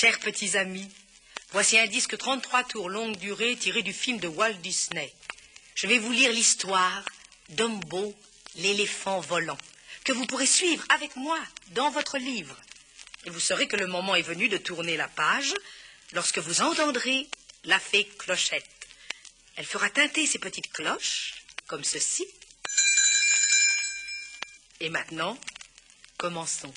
Chers petits amis, voici un disque 33 tours longue durée tiré du film de Walt Disney. Je vais vous lire l'histoire Dumbo, l'éléphant volant, que vous pourrez suivre avec moi dans votre livre. Et vous saurez que le moment est venu de tourner la page lorsque vous entendrez la fée Clochette. Elle fera tinter ses petites cloches, comme ceci. Et maintenant, commençons.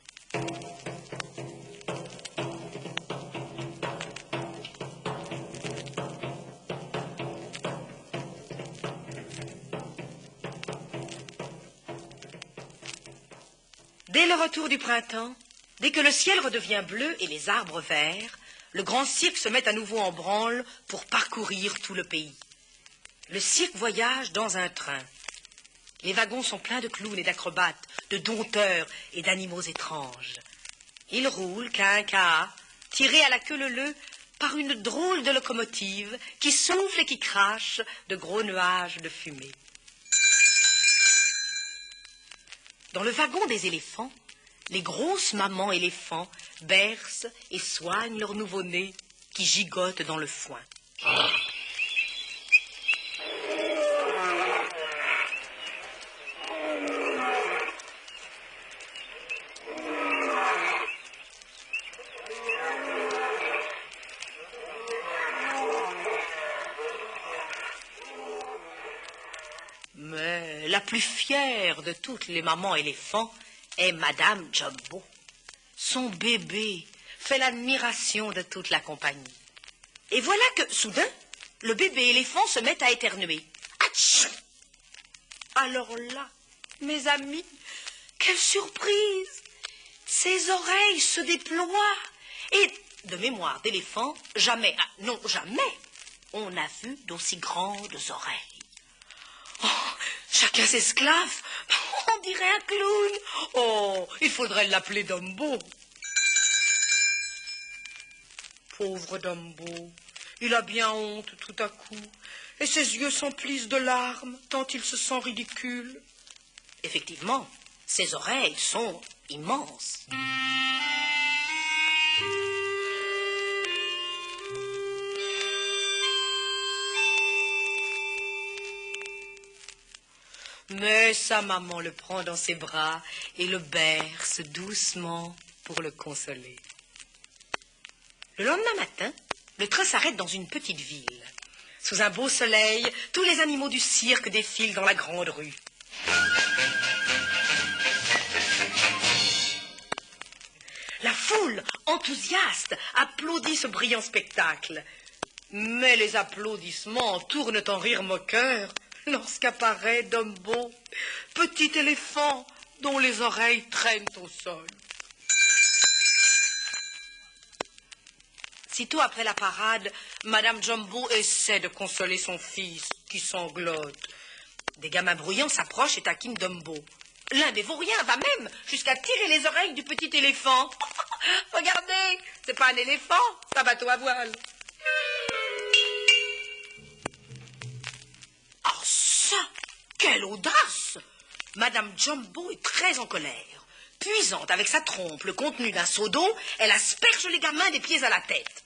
Dès le retour du printemps, dès que le ciel redevient bleu et les arbres verts, le grand cirque se met à nouveau en branle pour parcourir tout le pays. Le cirque voyage dans un train. Les wagons sont pleins de clowns et d'acrobates, de dompteurs et d'animaux étranges. Ils roulent quin-quin, tirés à la queue leu-leu par une drôle de locomotive qui souffle et qui crache de gros nuages de fumée. Dans le wagon des éléphants, les grosses mamans éléphants bercent et soignent leurs nouveau-nés qui gigotent dans le foin. Mais la plus fière de toutes les mamans éléphants est Madame Jumbo. Son bébé fait l'admiration de toute la compagnie. Et voilà que, soudain, le bébé éléphant se met à éternuer. Atchou! Alors là, mes amis, quelle surprise! Ses oreilles se déploient. Et, de mémoire d'éléphant, jamais, jamais, on n'a vu d'aussi grandes oreilles. Oh, chacun s'esclaffe. On dirait un clown. Oh, il faudrait l'appeler Dumbo. Pauvre Dumbo, il a bien honte tout à coup, et ses yeux s'emplissent de larmes, tant il se sent ridicule. Effectivement, ses oreilles sont immenses. Mais sa maman le prend dans ses bras et le berce doucement pour le consoler. Le lendemain matin, le train s'arrête dans une petite ville. Sous un beau soleil, tous les animaux du cirque défilent dans la grande rue. La foule, enthousiaste, applaudit ce brillant spectacle. Mais les applaudissements tournent en rire moqueur lorsqu'apparaît Dumbo, petit éléphant dont les oreilles traînent au sol. Sitôt après la parade, Madame Jumbo essaie de consoler son fils, qui sanglote. Des gamins bruyants s'approchent et taquinent Dumbo. L'un des vauriens va même jusqu'à tirer les oreilles du petit éléphant. Regardez, c'est pas un éléphant, c'est un bateau à voile. Oh ça, quelle audace! Madame Jumbo est très en colère. Puisante avec sa trompe le contenu d'un seau d'eau, elle asperge les gamins des pieds à la tête.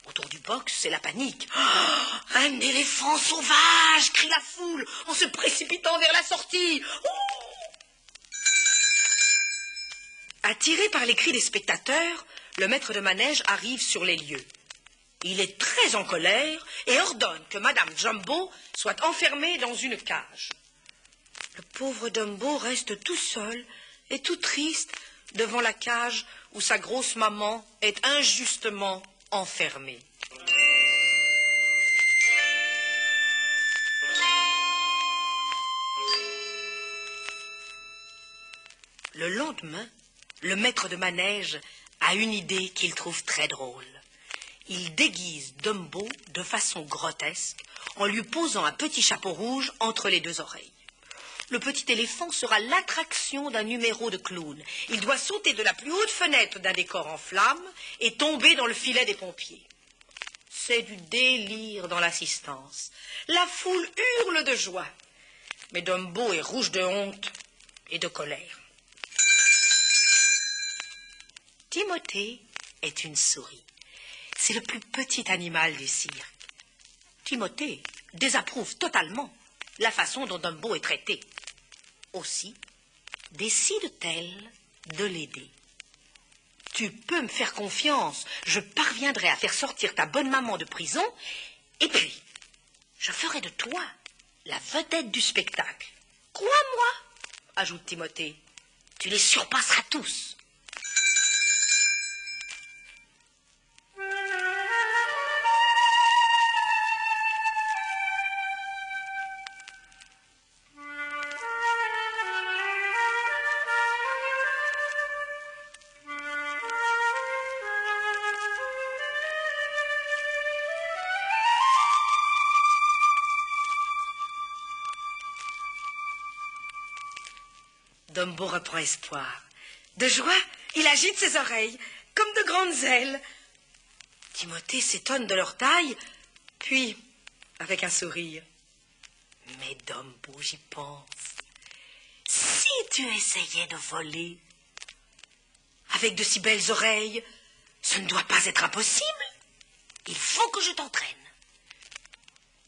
Autour du box, c'est la panique. Oh, un éléphant sauvage, crie la foule en se précipitant vers la sortie. Oh! Attiré par les cris des spectateurs, le maître de manège arrive sur les lieux. Il est très en colère et ordonne que Madame Jumbo soit enfermée dans une cage. Le pauvre Dumbo reste tout seul et tout triste devant la cage où sa grosse maman est injustement enfermée. Le lendemain, le maître de manège a une idée qu'il trouve très drôle. Il déguise Dumbo de façon grotesque en lui posant un petit chapeau rouge entre les deux oreilles. Le petit éléphant sera l'attraction d'un numéro de clown. Il doit sauter de la plus haute fenêtre d'un décor en flammes et tomber dans le filet des pompiers. C'est du délire dans l'assistance. La foule hurle de joie. Mais Dumbo est rouge de honte et de colère. Timothée est une souris. C'est le plus petit animal du cirque. Timothée désapprouve totalement la façon dont Dumbo est traité. Aussi, décide-t-elle de l'aider. Tu peux me faire confiance, je parviendrai à faire sortir ta bonne maman de prison, et puis, je ferai de toi la vedette du spectacle. Crois-moi, ajoute Timothée, tu les surpasseras tous. Dumbo reprend espoir. De joie, il agite ses oreilles, comme de grandes ailes. Timothée s'étonne de leur taille, puis, avec un sourire, « Mais Dumbo, j'y pense. Si tu essayais de voler, avec de si belles oreilles, ce ne doit pas être impossible. Il faut que je t'entraîne. »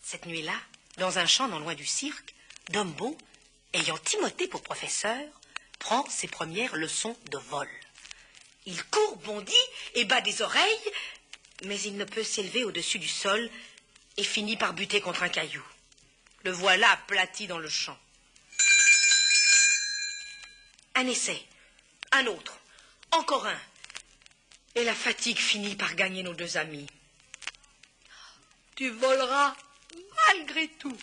Cette nuit-là, dans un champ non loin du cirque, Dumbo, ayant Timothée pour professeur, prend ses premières leçons de vol. Il court, bondit et bat des oreilles, mais il ne peut s'élever au-dessus du sol et finit par buter contre un caillou. Le voilà aplati dans le champ. Un essai, un autre, encore un. Et la fatigue finit par gagner nos deux amis. « Tu voleras malgré tout, »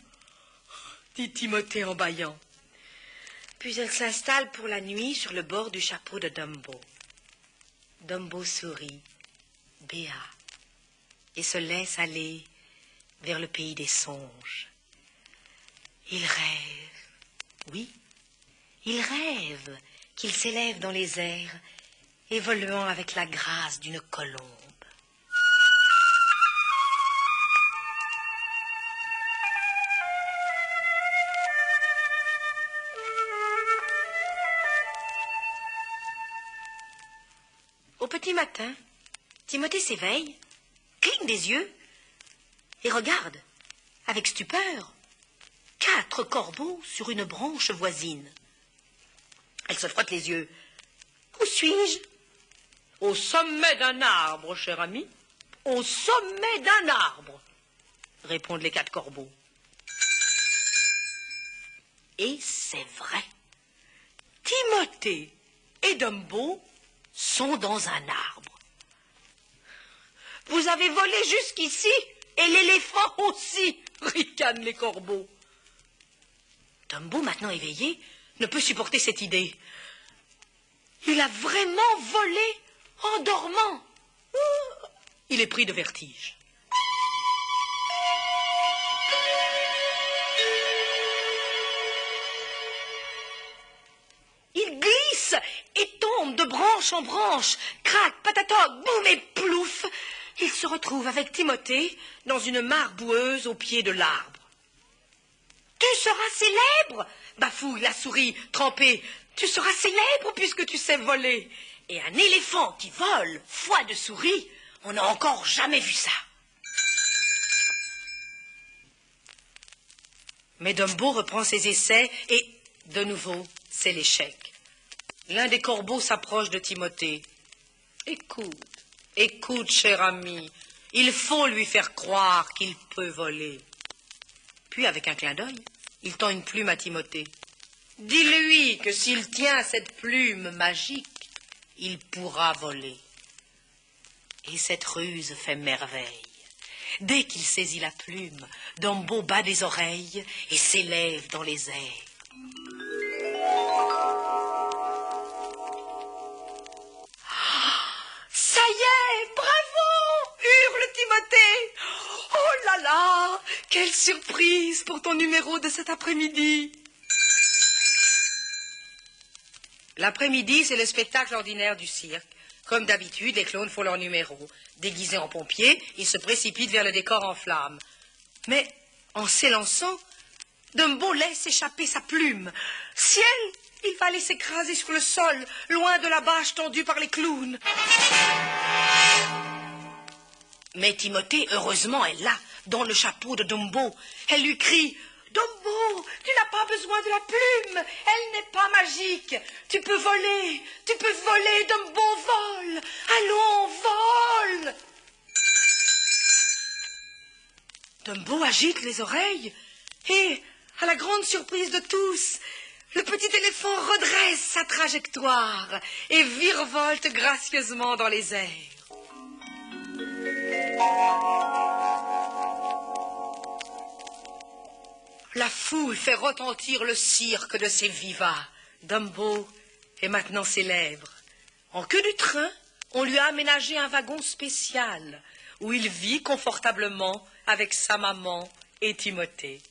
dit Timothée en bâillant. Puis elle s'installe pour la nuit sur le bord du chapeau de Dumbo. Dumbo sourit, béat, et se laisse aller vers le pays des songes. Il rêve, oui, il rêve qu'il s'élève dans les airs, évoluant avec la grâce d'une colombe. Au petit matin, Timothée s'éveille, cligne des yeux et regarde, avec stupeur, 4 corbeaux sur une branche voisine. Elle se frotte les yeux. « Où suis-je ?»« Au sommet d'un arbre, cher ami. Au sommet d'un arbre, » répondent les 4 corbeaux. Et c'est vrai. Timothée et Dumbo sont dans un arbre. « Vous avez volé jusqu'ici, et l'éléphant aussi, » ricanent les corbeaux. Dumbo, maintenant éveillé, ne peut supporter cette idée. Il a vraiment volé en dormant. Il est pris de vertige. Il glisse et tombe de branche en branche. Crac, patatoc, boum et plouf. Il se retrouve avec Timothée dans une mare boueuse au pied de l'arbre. « Tu seras célèbre !» bafouille la souris trempée. « Tu seras célèbre puisque tu sais voler. » Et un éléphant qui vole, foi de souris, on n'a encore jamais vu ça. Mais Dumbo reprend ses essais et, de nouveau, c'est l'échec. L'un des corbeaux s'approche de Timothée. « Écoute, écoute, cher ami, il faut lui faire croire qu'il peut voler. » Puis, avec un clin d'œil, il tend une plume à Timothée. « Dis-lui que s'il tient cette plume magique, il pourra voler. » Et cette ruse fait merveille. Dès qu'il saisit la plume, Dumbo bat des oreilles et s'élève dans les airs. Ça y est, bravo, hurle Timothée. Oh là là, quelle surprise pour ton numéro de cet après-midi. L'après-midi, c'est le spectacle ordinaire du cirque. Comme d'habitude, les clowns font leur numéro. Déguisés en pompiers, ils se précipitent vers le décor en flammes. Mais, en s'élançant, Dumbo laisse échapper sa plume. Ciel, il va aller s'écraser sur le sol, loin de la bâche tendue par les clowns. Mais Timothée, heureusement, est là, dans le chapeau de Dumbo. Elle lui crie: Dumbo, tu n'as pas besoin de la plume, elle n'est pas magique. Tu peux voler, Dumbo, vole. Allons, vole. Dumbo agite les oreilles et, à la grande surprise de tous, le petit éléphant redresse sa trajectoire et virevolte gracieusement dans les airs. La foule fait retentir le cirque de ses vivats. Dumbo est maintenant célèbre. En queue du train, on lui a aménagé un wagon spécial où il vit confortablement avec sa maman et Timothée.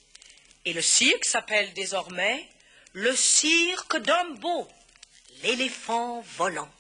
Et le cirque s'appelle désormais le cirque Dumbo, l'éléphant volant.